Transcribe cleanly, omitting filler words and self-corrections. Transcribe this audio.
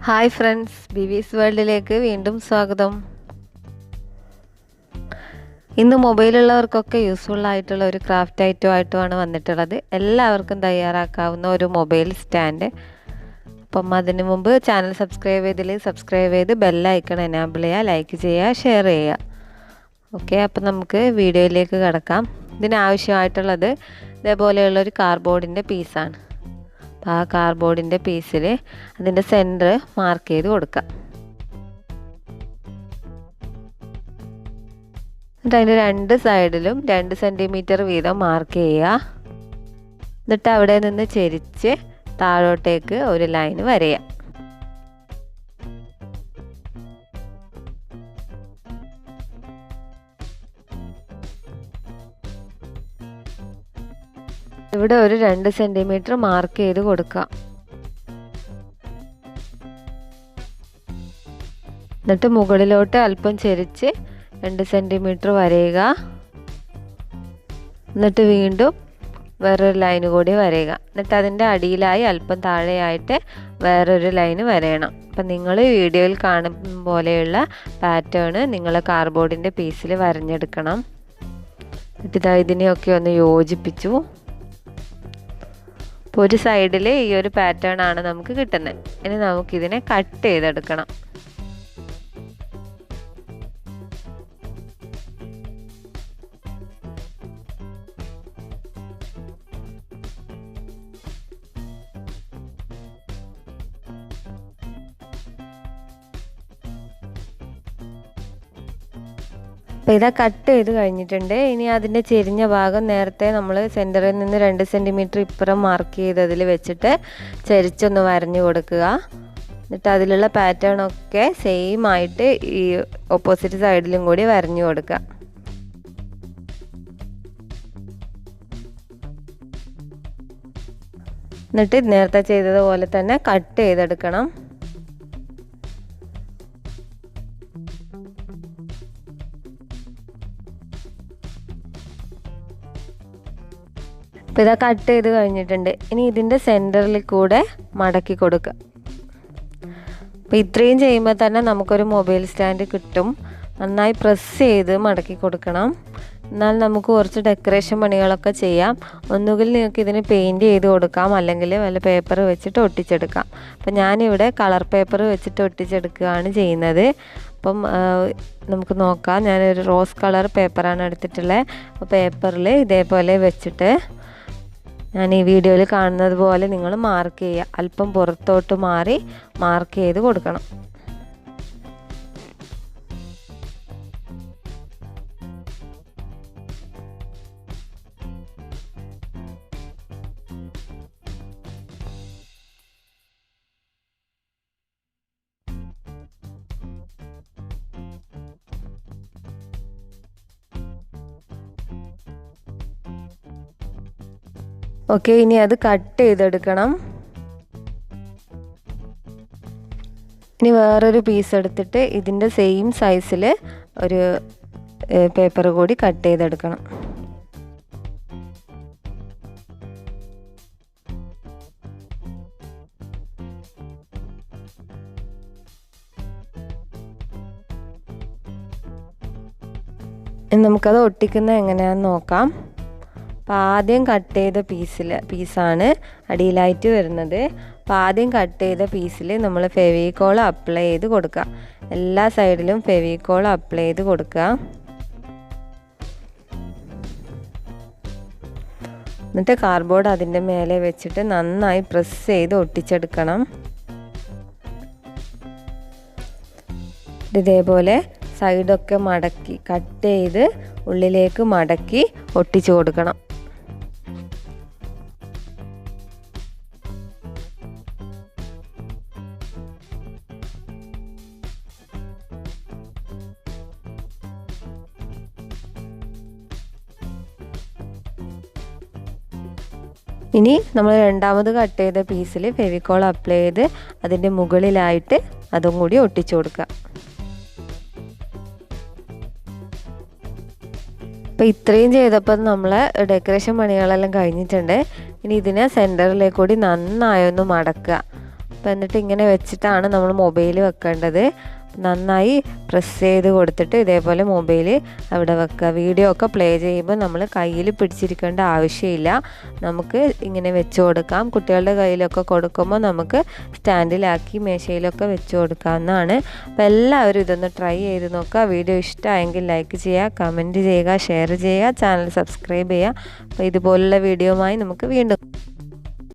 Hi friends, ബിവീസ് വേൾഡിലേക്ക് വീണ്ടും സ്വാഗതം. ഇന്ന് മൊബൈലുള്ളവർക്കൊക്കെ യൂസ്ഫുൾ ആയിട്ടുള്ള ഒരു ക്രാഫ്റ്റ് ഐറ്റമായിട്ടുമാണ് വന്നിട്ടുള്ളത്. എല്ലാവർക്കും തയ്യാറാക്കാവുന്ന ഒരു മൊബൈൽ സ്റ്റാൻഡ്. അപ്പം അതിന് മുമ്പ് ചാനൽ സബ്സ്ക്രൈബ് ചെയ്ത് ബെല്ലൈക്കൺ എനാബിൾ ചെയ്യുക, ലൈക്ക് ചെയ്യുക, ഷെയർ ചെയ്യുക. ഓക്കെ, അപ്പം നമുക്ക് വീഡിയോയിലേക്ക് കിടക്കാം. ഇതിനാവശ്യമായിട്ടുള്ളത് ഇതേപോലെയുള്ളൊരു കാർഡ്ബോർഡിൻ്റെ പീസാണ്. അപ്പോൾ ആ കാർഡ്ബോർഡിൻ്റെ പീസിൽ അതിൻ്റെ സെൻറ്റർ മാർക്ക് ചെയ്ത് കൊടുക്കാം. എന്നിട്ട് അതിൻ്റെ രണ്ട് സൈഡിലും 2 സെൻറ്റിമീറ്റർ വീതം മാർക്ക് ചെയ്യുക. എന്നിട്ട് അവിടെ നിന്ന് ചെരിച്ച് താഴോട്ടേക്ക് ഒരു ലൈൻ വരയാം. ഇവിടെ ഒരു 2 സെൻറ്റിമീറ്റർ മാർക്ക് ചെയ്ത് കൊടുക്കാം. എന്നിട്ട് മുകളിലോട്ട് അല്പം ചെരിച്ച് 2 സെൻറ്റിമീറ്റർ വരയുക. എന്നിട്ട് വീണ്ടും വേറൊരു ലൈന് കൂടി വരയുക. എന്നിട്ട് അതിൻ്റെ അടിയിലായി അല്പം താഴെയായിട്ട് വേറൊരു ലൈന് വരയണം. അപ്പം നിങ്ങൾ വീഡിയോയിൽ കാണുന്ന പോലെയുള്ള പാറ്റേൺ നിങ്ങൾ കാർഡ്ബോർഡിൻ്റെ പീസിൽ വരഞ്ഞെടുക്കണം. എന്നിട്ട് ഇതിനെയൊക്കെ ഒന്ന് യോജിപ്പിച്ചു. അപ്പോൾ ഒരു സൈഡിൽ ഈ ഒരു പാറ്റേൺ ആണ് നമുക്ക് കിട്ടുന്നത്. ഇനി നമുക്കിതിനെ കട്ട് ചെയ്തെടുക്കണം. അപ്പോൾ ഇതാ കട്ട് ചെയ്ത് കഴിഞ്ഞിട്ടുണ്ട്. ഇനി അതിൻ്റെ ചെരിഞ്ഞ ഭാഗം നേരത്തെ നമ്മൾ സെൻറ്ററിൽ നിന്ന് 2 സെൻറ്റിമീറ്റർ ഇപ്പുറം മാർക്ക് ചെയ്തതിൽ വെച്ചിട്ട് ചെരിച്ചൊന്ന് വരഞ്ഞു കൊടുക്കുക. എന്നിട്ട് അതിലുള്ള പാറ്റേൺ ഒക്കെ സെയിം ആയിട്ട് ഈ ഓപ്പോസിറ്റ് സൈഡിലും കൂടി വരഞ്ഞു കൊടുക്കുക. എന്നിട്ട് നേരത്തെ ചെയ്തതുപോലെ തന്നെ കട്ട് ചെയ്തെടുക്കണം. അപ്പോൾ ഇതാ കട്ട് ചെയ്ത് കഴിഞ്ഞിട്ടുണ്ട്. ഇനി ഇതിൻ്റെ സെൻറ്ററിൽ കൂടെ മടക്കി കൊടുക്കുക. അപ്പോൾ ഇത്രയും ചെയ്യുമ്പോൾ തന്നെ നമുക്കൊരു മൊബൈൽ സ്റ്റാൻഡ് കിട്ടും. നന്നായി പ്രസ് ചെയ്ത് മടക്കി കൊടുക്കണം. എന്നാൽ നമുക്ക് കുറച്ച് ഡെക്കറേഷൻ പണികളൊക്കെ ചെയ്യാം. ഒന്നുകിൽ നിങ്ങൾക്ക് ഇതിന് പെയിൻറ്റ് ചെയ്ത് കൊടുക്കാം, അല്ലെങ്കിൽ വല്ല പേപ്പർ വെച്ചിട്ട് ഒട്ടിച്ചെടുക്കാം. അപ്പം ഞാനിവിടെ കളർ പേപ്പർ വെച്ചിട്ട് ഒട്ടിച്ചെടുക്കുകയാണ് ചെയ്യുന്നത്. അപ്പം നമുക്ക് നോക്കാം. ഞാനൊരു റോസ് കളർ പേപ്പറാണ് എടുത്തിട്ടുള്ളത്. അപ്പോൾ പേപ്പറിൽ ഇതേപോലെ വെച്ചിട്ട് ഞാൻ ഈ വീഡിയോയിൽ കാണുന്നത് പോലെ നിങ്ങൾ മാർക്ക് ചെയ്യുക. അല്പം പുറത്തോട്ട് മാറി മാർക്ക് ചെയ്ത് കൊടുക്കണം. ഓക്കെ, ഇനി അത് കട്ട് ചെയ്തെടുക്കണം. ഇനി വേറൊരു പീസ് എടുത്തിട്ട് ഇതിൻ്റെ സെയിം സൈസിൽ ഒരു പേപ്പർ കൂടി കട്ട് ചെയ്തെടുക്കണം. നമുക്കത് ഒട്ടിക്കുന്നത് എങ്ങനെയാണെന്ന് നോക്കാം. അപ്പോൾ ആദ്യം കട്ട് ചെയ്ത പീസാണ് അടിയിലായിട്ട് വരുന്നത്. അപ്പോൾ ആദ്യം കട്ട് ചെയ്ത പീസിൽ നമ്മൾ ഫെവിക്കോൾ അപ്ലൈ ചെയ്ത് കൊടുക്കുക. എല്ലാ സൈഡിലും ഫെവിക്കോൾ അപ്ലൈ ചെയ്ത് കൊടുക്കുക. എന്നിട്ട് കാർഡ്ബോർഡ് അതിൻ്റെ മേലെ വെച്ചിട്ട് നന്നായി പ്രസ് ചെയ്ത് ഒട്ടിച്ചെടുക്കണം. ഇതേപോലെ സൈഡൊക്കെ മടക്കി കട്ട് ചെയ്ത് ഉള്ളിലേക്ക് മടക്കി ഒട്ടിച്ചു കൊടുക്കണം. ഇനി നമ്മൾ രണ്ടാമത് കട്ട് ചെയ്ത പീസിൽ ഫെവിക്കോൾ അപ്ലൈ ചെയ്ത് അതിൻ്റെ മുകളിലായിട്ട് അതും കൂടി ഒട്ടിച്ചു കൊടുക്കുക. അപ്പോൾ ഇത്രയും ചെയ്തപ്പോൾ നമ്മൾ ഡെക്കറേഷൻ പണികളെല്ലാം കഴിഞ്ഞിട്ടുണ്ട്. ഇനി ഇതിനെ സെൻറ്ററിലേക്ക് കൂടി നന്നായി ഒന്ന് മടക്കുക. അപ്പോൾ എന്നിട്ട് ഇങ്ങനെ വെച്ചിട്ടാണ് നമ്മൾ മൊബൈൽ വെക്കേണ്ടത്. നന്നായി പ്രസ് ചെയ്ത് കൊടുത്തിട്ട് ഇതേപോലെ മൊബൈൽ അവിടെ വെക്കുക. വീഡിയോ ഒക്കെ പ്ലേ ചെയ്യുമ്പോൾ നമ്മൾ കയ്യിൽ പിടിച്ചിരിക്കേണ്ട ആവശ്യമില്ല. നമുക്ക് ഇങ്ങനെ വെച്ച് കൊടുക്കാം. കുട്ടികളുടെ കയ്യിലൊക്കെ കൊടുക്കുമ്പോൾ നമുക്ക് സ്റ്റാൻഡിലാക്കി മേശയിലൊക്കെ വെച്ച് കൊടുക്കാവുന്നതാണ്. അപ്പോൾ എല്ലാവരും ഇതൊന്ന് ട്രൈ ചെയ്ത് നോക്കുക. വീഡിയോ ഇഷ്ടമായെങ്കിൽ ലൈക്ക് ചെയ്യുക, കമൻറ്റ് ചെയ്യുക, ഷെയർ ചെയ്യുക, ചാനൽ സബ്സ്ക്രൈബ് ചെയ്യുക. അപ്പോൾ ഇതുപോലുള്ള വീഡിയോയുമായി നമുക്ക് വീണ്ടും